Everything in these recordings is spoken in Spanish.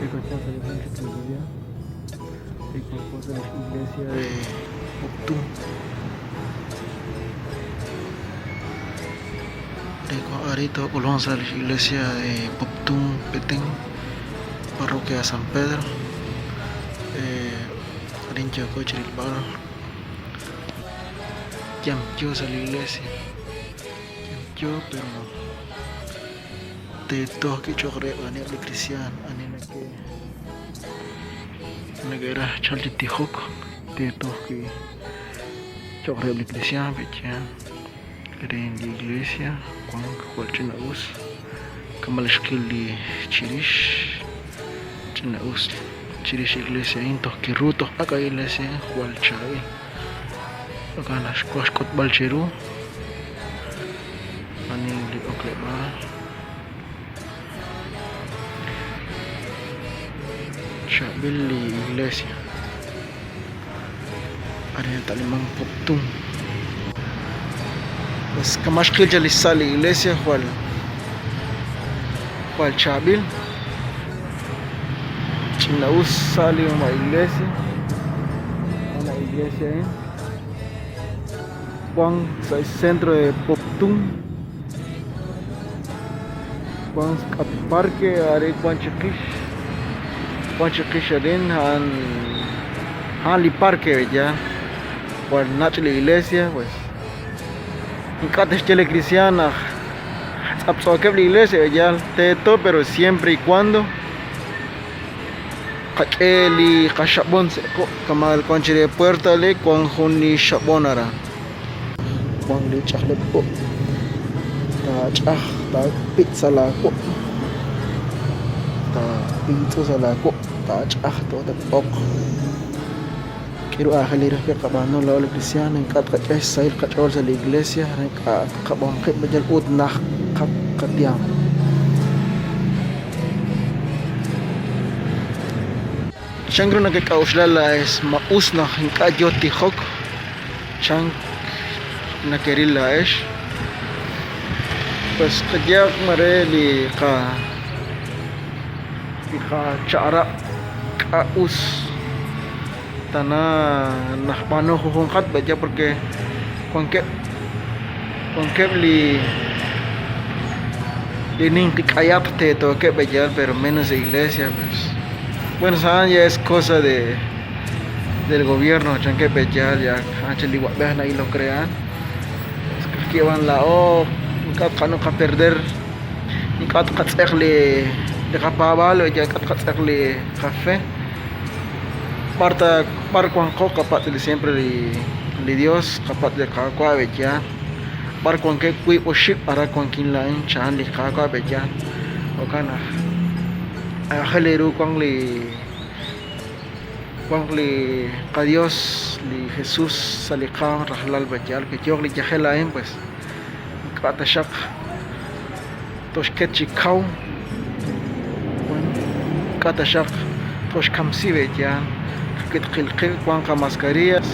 cosa de mucha teoría y con cosas de la iglesia de Octum. Ahorita volvamos a la iglesia de Poptún, Petén, parroquia de San Pedro. Rincha coche el bar. Yo a la iglesia. Yo, pero de todos que chorre a nivel cristiano, a nivel que era Charlie Tijoc, de todos que chorre a cristiano, en la iglesia, cual Chinaus, Kamalashkili Chirish, Chinaus, Chirish iglesia, intos que rutos, acá iglesia, cual Chavi, acá las Quashcot Balcheru, Anili Oklema, Chabili iglesia, Arena Talimán Poptum. Pues Kamashkil ya les sale iglesia cual Chabil Chinaus sale una iglesia Juan es centro de Poptum Juan parque are Juan Chakish aden han li parque ya cual nace la iglesia pues en cristiana, absorbe la iglesia ya teto, pero siempre y cuando Kacheli Kashabon como el conche de puerta le con Juni Shabonara. Juan le chale po. Ta pizza la po. Ta pizza la po. Ta todo de poco. Quiero ajalir que acabando la ola cristiana en cada es sair catorce de la iglesia en cada acabamos que me el ud nach katiam changro na que causla la es maus na en cada yo tijok chang na querila es pues que ya mareli ka cara kaus Tana nakpano hujungkat baca porque kongkep li ning kayap te to que baca pero menos de iglesia pues bueno ya es cosa del gobierno chan que baca ya anche li wabeh na lo crean que van la kat kanu ka perder ni kat li de kapabalo ya kat li café Parta cuan capaz de siempre li Dios capaz de cada ya par cuan que kui o ship para cuan kin la en chan li cada ya o kana a heleru cuan li ka Dios li Jesús salika rahlal bajal que yo li jahela en pues kata shak toshket chikau kata shak tosh kamsi ya que cuanca mascarillas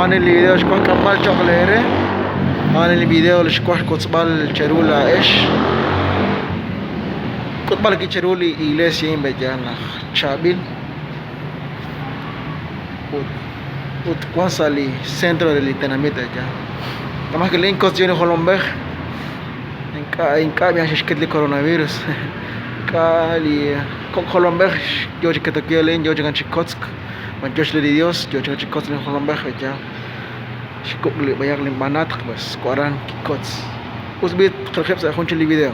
en el video cuanca mal chocolate en el video les cual cherula es cual que cheruli iglesia en Bellana Chabil cuan sali centro del entrenamiento ya además que le incursión en Colombia en cambio es que el coronavirus Cali Colombia yo que te quiero yo que Chikotsk Manchos de Dios, yo tengo chicos en Colombia ya. Chico le banyak limbanat, pues 40 kikots. Usbit kerjep saya kunci video.